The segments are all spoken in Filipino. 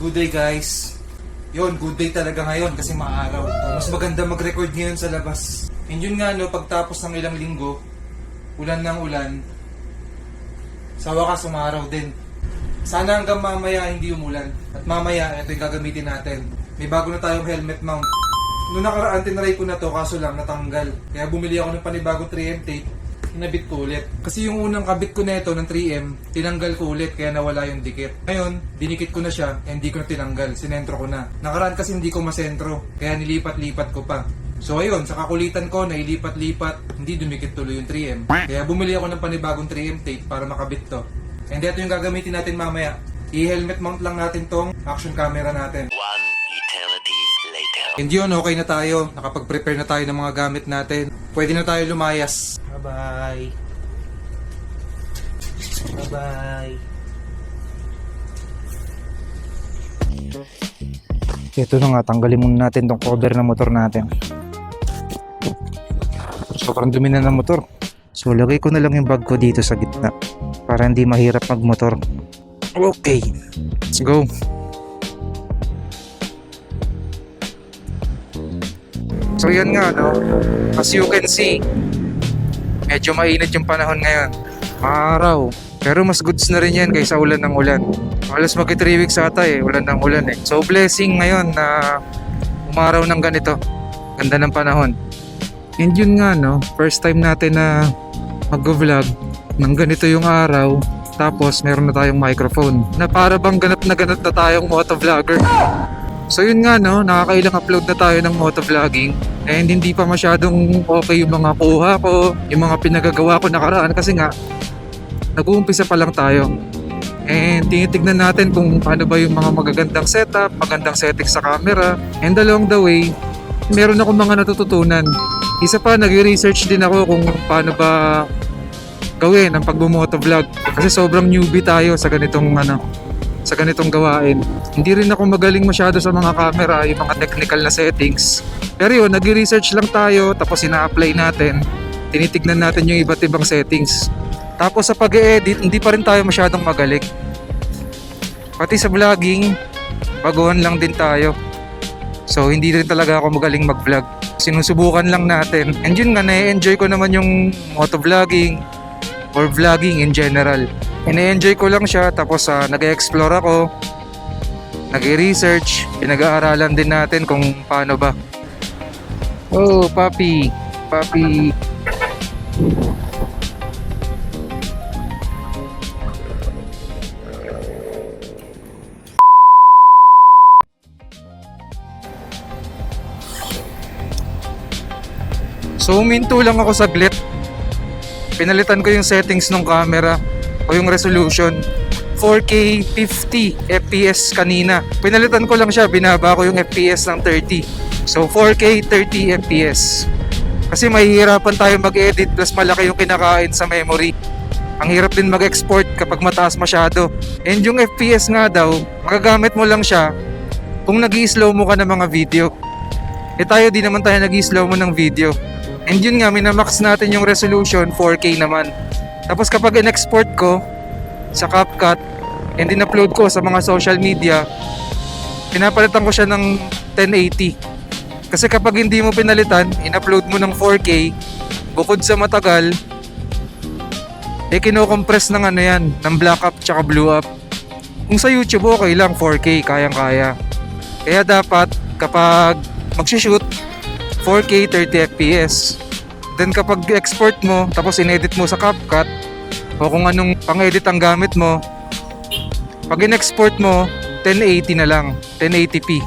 Good day guys. Yun, good day talaga ngayon kasi maaraw. Mas maganda mag-record ngayon sa labas. And yun nga no, pagtapos ng ilang linggo, ulan ng ulan, sa wakas umaraw din. Sana hanggang mamaya hindi umulan. At mamaya, ito yung gagamitin natin. May bago na tayong helmet mount. Noong nakaraan, tinry ko na to kaso lang natanggal. Kaya bumili ako ng panibagong 3M tape. Hinabit ko ulit. Kasi yung unang kabit ko nito ng 3M, tinanggal ko ulit kaya nawala yung dikit. Ngayon, dinikit ko na siya, hindi ko na tinanggal. Sinentro ko na. Nakaraan kasi hindi ko masentro, kaya nilipat-lipat ko pa. So ayun, sa kakulitan ko, nailipat-lipat, hindi dumikit tuloy yung 3M. Kaya bumili ako ng panibagong 3M tape para makabit to. And ito yung gagamitin natin mamaya. I-helmet mount lang natin tong action camera natin. One eternity later. And yun, okay na tayo. Nakapag-prepare na tayo ng mga gamit natin. Pwede na tayo lumayas. Bye-bye. Bye-bye. Ito na nga, tanggalin muna natin tong cover ng motor natin. Sobrang dumi na ng motor. So, lagay ko na lang yung bag ko dito sa gitna para hindi mahirap magmotor. Okay, let's go. So yan nga no, as you can see, medyo mainit yung panahon ngayon. Araw. Pero mas goods na rin yan kaysa ulan ng ulan. Halos magki 3 weeks ata ulan ng ulan So blessing ngayon na umaraw ng ganito. Ganda ng panahon. And yun nga no, first time natin na mag-vlog ng ganito yung araw. Tapos meron na tayong microphone na para bang ganap na tayong motovlogger. So yun nga no, nakakailang upload na tayo ng motovlogging and hindi pa masyadong okay yung mga kuha ko, yung mga pinagagawa ko nakaraan kasi nga nag-uumpisa pa lang tayo. And tinitignan natin kung paano ba yung mga magagandang setup, magandang settings sa camera. And along the way, meron akong mga natututunan. Isa pa, nag-research din ako kung paano ba gawin ang pagbumotovlog kasi sobrang newbie tayo sa ganitong sa ganitong gawain. Hindi rin ako magaling masyado sa mga camera, yung mga technical na settings. Pero yun, nag-research lang tayo, tapos ina-apply natin. Tinitignan natin yung iba't ibang settings. Tapos sa pag-e-edit, hindi pa rin tayo masyadong magaling. Pati sa vlogging, baguhan lang din tayo. So hindi rin talaga ako magaling mag-vlog. Sinusubukan lang natin. And yun nga, na-enjoy ko naman yung motovlogging or vlogging in general. Ine-enjoy ko lang siya tapos nag-explore ako, nag-research, pinag-aaralan din natin kung paano ba. Oh, papi, papi. So, huminto lang ako saglit. Pinalitan ko yung settings ng camera o yung resolution. 4K 50 FPS kanina. Pinalitan ko lang siya, binaba ko yung FPS ng 30. So 4K 30 FPS. Kasi mahihirapan tayo mag-edit plus malaki yung kinakain sa memory. Ang hirap din mag-export kapag mataas masyado. And yung FPS nga daw, magagamit mo lang siya kung nag-i-slow mo ka ng mga video. Tayo di naman tayo nag-i-slow mo ng video. And yun nga, minamax natin yung resolution, 4K naman. Tapos kapag in-export ko sa CapCut and in-upload ko sa mga social media, pinapalitan ko siya ng 1080. Kasi kapag hindi mo pinalitan, in-upload mo ng 4K, bukod sa matagal, kinocompress ng ng black up tsaka blue up. Kung sa YouTube okay lang, 4K, kayang-kaya. Kaya dapat kapag mag-shoot, 4K 30 FPS. Then kapag export mo tapos in-edit mo sa CapCut o kung anong pang-edit ang gamit mo, pag in-export mo 1080 na lang, 1080p.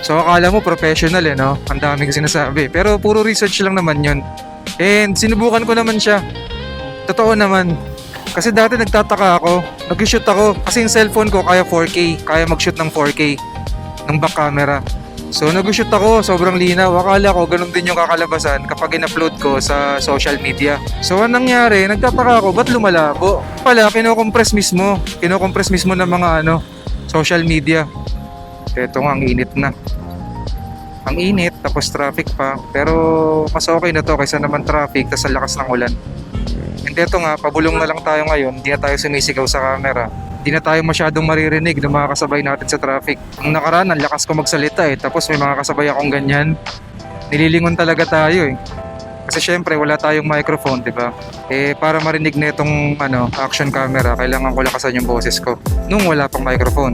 So akala mo professional no? Ang daming sinasabi. Pero puro research lang naman yun. And sinubukan ko naman siya. Totoo naman. Kasi dati nagtataka ako, nag-shoot ako kasi yung cellphone ko kaya 4K, kaya mag-shoot ng 4K ng back camera. So nag-shoot ako, sobrang linaw. Akala ko ganun din yung kakalabasan kapag in-upload ko sa social media. So anong nangyari, nagtataka ako, ba't lumalabo? Pala, kinocompress mismo ng mga social media. Ito nga, ang init na. Ang init, tapos traffic pa. Pero mas okay na to kaysa naman traffic, tas ang lakas ng ulan. And ito nga, pabulong na lang tayo ngayon, hindi na tayo sumisigaw sa camera. Di na tayo masyadong maririnig ng mga kasabay natin sa traffic. Ang nakaraan, ang lakas ko magsalita tapos may mga kasabay akong ganyan. Nililingon talaga tayo Kasi syempre wala tayong microphone, di ba? Para marinig na itong action camera, kailangan ko lakasan yung boses ko. Nung wala pang microphone.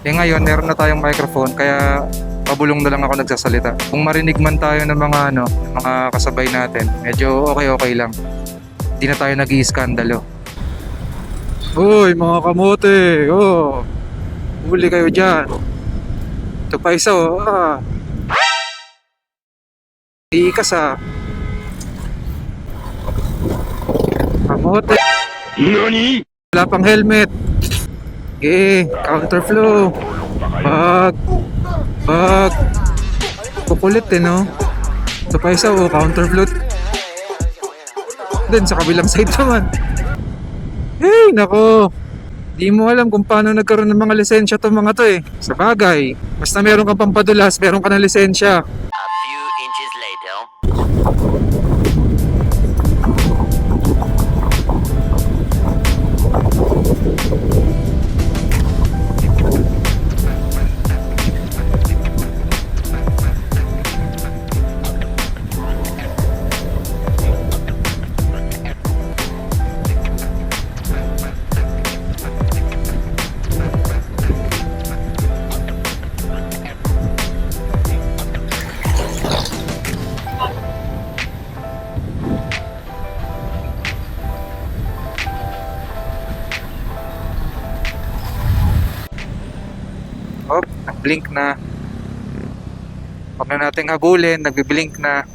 Ngayon, meron na tayong microphone, kaya pabulong na lang ako nagsasalita. Kung marinig man tayo ng mga kasabay natin, medyo okay lang. Hindi na tayo nag-iiskandalo. Uy, mga kamote! Oh, huli kayo dyan. Ito pa isa, Ikas, Kamote! NANI?! Wala pang helmet! Counterflow! Bag! Kukulit no? Ito pa isa, counterflow. Then sa kabilang side naman. Hey, nako! Di mo alam kung paano nagkaroon ng mga lisensya to mga to Sa bagay, basta meron kang pampadulas, meron ka ng lisensya. A few inches later. Blink na. Huwag na nating habulin, nagbi-blink na.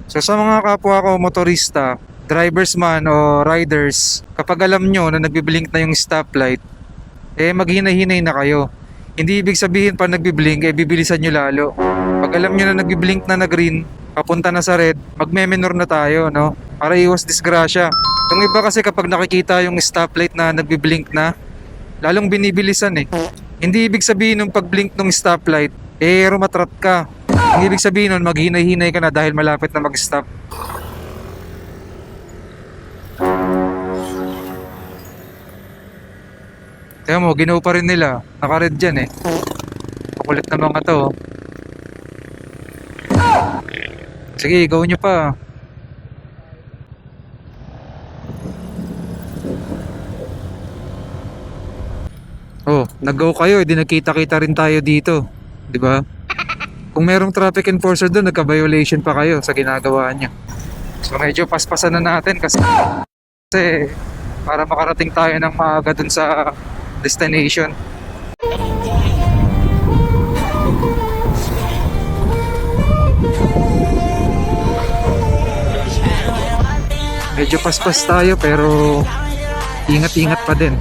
So sa mga kapwa ko motorista, drivers man o riders, kapag alam nyo na nagbi-blink na yung stoplight, maghinay-hinay na kayo. Hindi ibig sabihin pa nagbi-blink, bibilisan nyo lalo. Pag alam nyo na nagbi-blink na green, papunta na sa red, magme-menor na tayo, no? Para iwas disgrasya. Yung iba kasi kapag nakikita yung stoplight na nagbi-blink na, lalong binibilisan Hindi ibig sabihin ng pag-blink ng stoplight, rumatrat ka. Hindi ibig sabihin nun, maghinay-hinay ka na dahil malapit na mag-stop. Kaya mo, ginawa pa rin nila. Naka-red dyan Makulit na mga to. Sige, gawin nyo pa. Nag-go kayo, di nagkita-kita rin tayo dito. Di ba? Kung merong traffic enforcer doon, nagka-violation pa kayo sa ginagawa niya. So medyo paspasan na natin kasi para makarating tayo ng maaga dun sa destination. Medyo paspas tayo pero ingat-ingat pa din.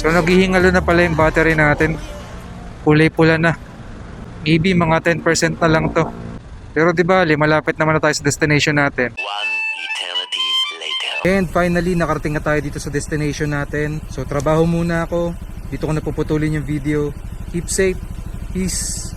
So naghihingalo na pala yung battery natin. Kulay pula na. Maybe mga 10% na lang to. Pero di ba, malapit naman na tayo sa destination natin. One eternity later. And finally, nakarating na tayo dito sa destination natin. So trabaho muna ako. Dito ko napuputulin yung video. Keep safe. Peace.